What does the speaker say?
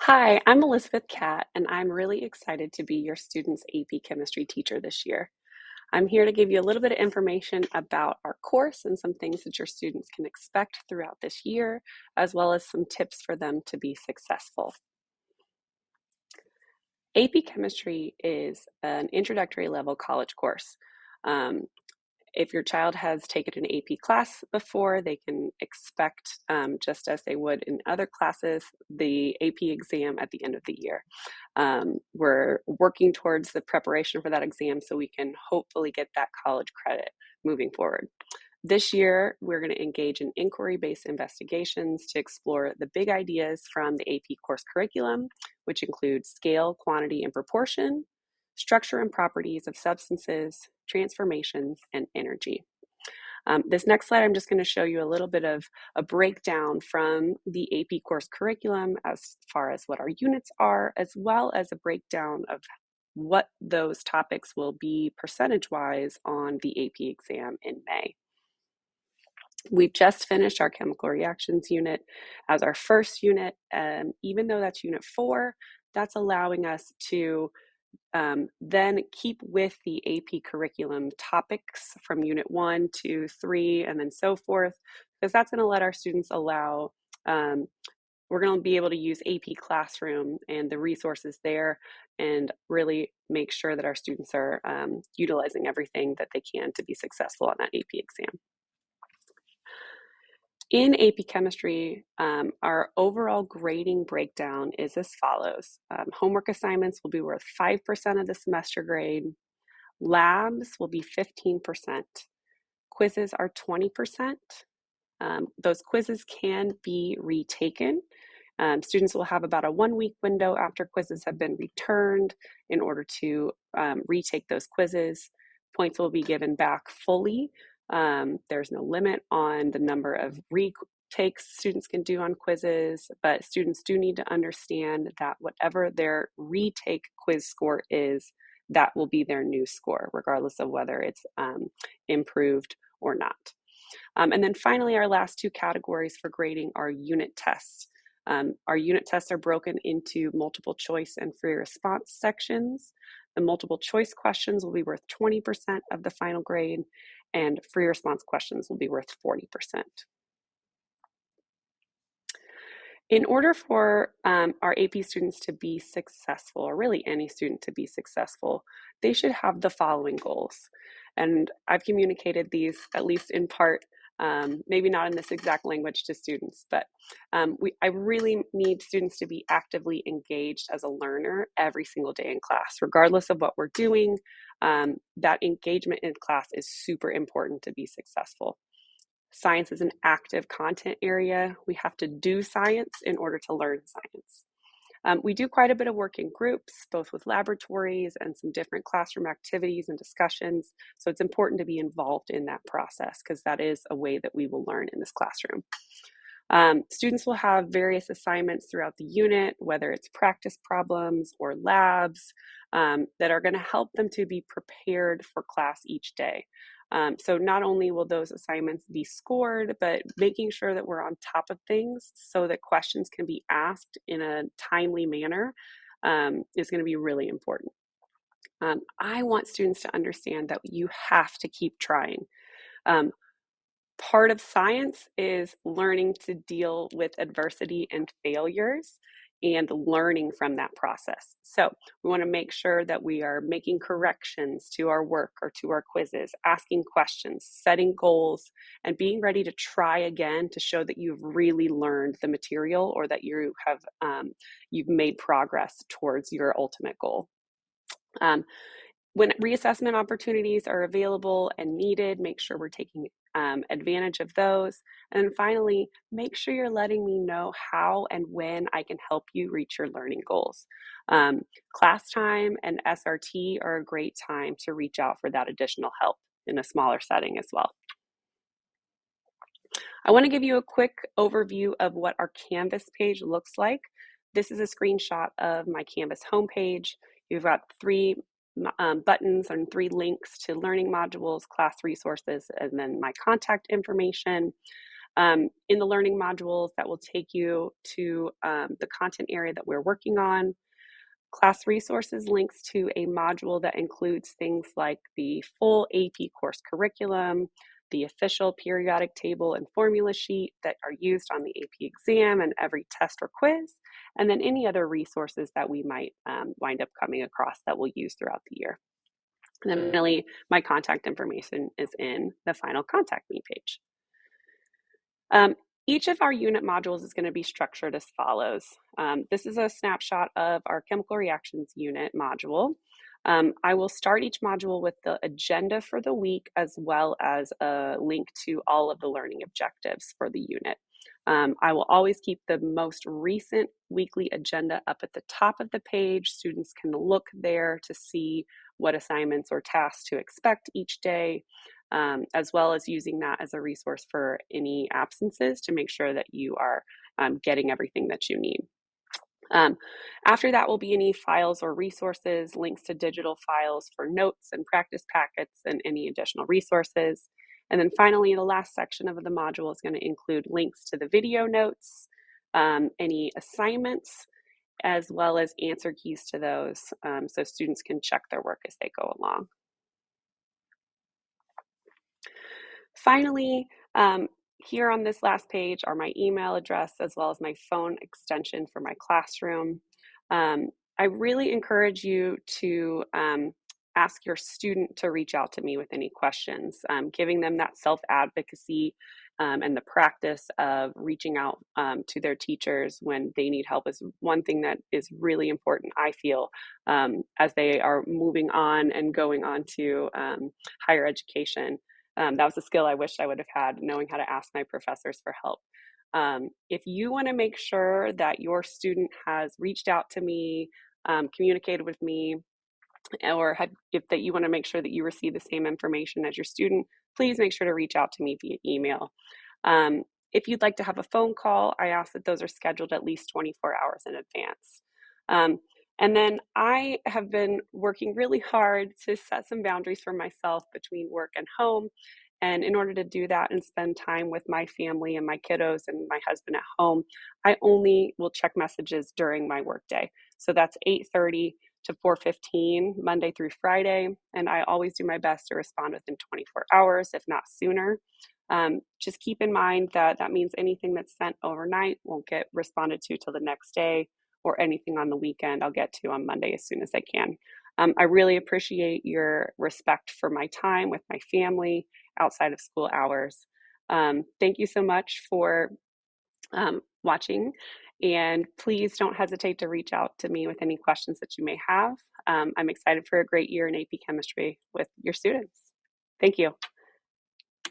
Hi, I'm Elizabeth Catt, and I'm really excited to be your student's AP chemistry teacher this year. I'm here to give you a little bit of information about our course and some things that your students can expect throughout this year, as well as some tips for them to be successful. AP chemistry is an introductory level college course. Um, if your child has taken an AP class before, they can expect, just as they would in other classes, the AP exam at the end of the year. We're working towards the preparation for that exam so we can hopefully get that college credit moving forward. This year, we're going to engage in inquiry-based investigations to explore the big ideas from the AP course curriculum, which include scale, quantity, and proportion, structure and properties of substances, transformations, and energy. This next slide, I'm just going to show you a little bit of a breakdown from the AP course curriculum as far as what our units are, as well as a breakdown of what those topics will be percentage-wise on the AP exam in May. We've just finished our chemical reactions unit as our first unit, and even though that's unit 4, that's allowing us to then keep with the AP curriculum topics from unit 1, 2, 3, and then so forth, because that's going to let our students allow, we're going to be able to use AP Classroom and the resources there and really make sure that our students are utilizing everything that they can to be successful on that AP exam. In AP Chemistry, our overall grading breakdown is as follows. Homework assignments will be worth 5% of the semester grade. Labs will be 15%. Quizzes are 20%. Those quizzes can be retaken. Students will have about a 1-week window after quizzes have been returned in order to retake those quizzes. Points will be given back fully. There's no limit on the number of retakes students can do on quizzes, but students do need to understand that whatever their retake quiz score is, that will be their new score, regardless of whether it's improved or not. And then finally, our last 2 categories for grading are unit tests. Our unit tests are broken into multiple choice and free response sections. The multiple choice questions will be worth 20% of the final grade, and free response questions will be worth 40%. In order for our AP students to be successful, or really any student to be successful, they should have the following goals. And I've communicated these, at least in part, maybe not in this exact language to students, but I really need students to be actively engaged as a learner every single day in class, regardless of what we're doing. That engagement in class is super important to be successful. Science is an active content area. We have to do science in order to learn science. We do quite a bit of work in groups, both with laboratories and some different classroom activities and discussions. So it's important to be involved in that process because that is a way that we will learn in this classroom. Students will have various assignments throughout the unit, whether it's practice problems or labs, that are going to help them to be prepared for class each day. So not only will those assignments be scored, but making sure that we're on top of things so that questions can be asked in a timely manner is going to be really important. I want students to understand that you have to keep trying. Part of science is learning to deal with adversity and failures and learning from that process. So we want to make sure that we are making corrections to our work or to our quizzes, asking questions, setting goals, and being ready to try again to show that you've really learned the material or that you have you've made progress towards your ultimate goal. When reassessment opportunities are available and needed, make sure we're taking advantage of those. And then finally, make sure you're letting me know how and when I can help you reach your learning goals. Class time and SRT are a great time to reach out for that additional help in a smaller setting as well. I want to give you a quick overview of what our Canvas page looks like. This is a screenshot of my Canvas homepage. You've got 3 buttons and 3 links to learning modules, class resources, and then my contact information. in the learning modules that will take you to the content area that we're working on. Class resources links to a module that includes things like the full AP course curriculum, the official periodic table and formula sheet that are used on the AP exam and every test or quiz, and then any other resources that we might wind up coming across that we'll use throughout the year. And then finally, my contact information is in the final contact me page. Each of our unit modules is going to be structured as follows. This is a snapshot of our chemical reactions unit module. I will start each module with the agenda for the week as well as a link to all of the learning objectives for the unit. I will always keep the most recent weekly agenda up at the top of the page. Students can look there to see what assignments or tasks to expect each day, as well as using that as a resource for any absences to make sure that you are getting everything that you need. After that will be any files or resources, links to digital files for notes and practice packets and any additional resources. And then finally, the last section of the module is going to include links to the video notes, any assignments, as well as answer keys to those, so students can check their work as they go along. Finally, here on this last page are my email address as well as my phone extension for my classroom. I really encourage you to ask your student to reach out to me with any questions. Giving them that self-advocacy and the practice of reaching out to their teachers when they need help is one thing that is really important, I feel, as they are moving on and going on to higher education. That was a skill I wish I would have had, knowing how to ask my professors for help. If you want to make sure that your student has reached out to me, communicated with me, or if that you want to make sure that you receive the same information as your student, please make sure to reach out to me via email. If you'd like to have a phone call, I ask that those are scheduled at least 24 hours in advance. And then I have been working really hard to set some boundaries for myself between work and home. And in order to do that and spend time with my family and my kiddos and my husband at home, I only will check messages during my workday. So that's 8:30 to 4:15 Monday through Friday. And I always do my best to respond within 24 hours, if not sooner. Just keep in mind that that means anything that's sent overnight won't get responded to till the next day, or anything on the weekend I'll get to on Monday as soon as I can. I really appreciate your respect for my time with my family outside of school hours. Thank you so much for watching, and please don't hesitate to reach out to me with any questions that you may have. I'm excited for a great year in AP Chemistry with your students. Thank you.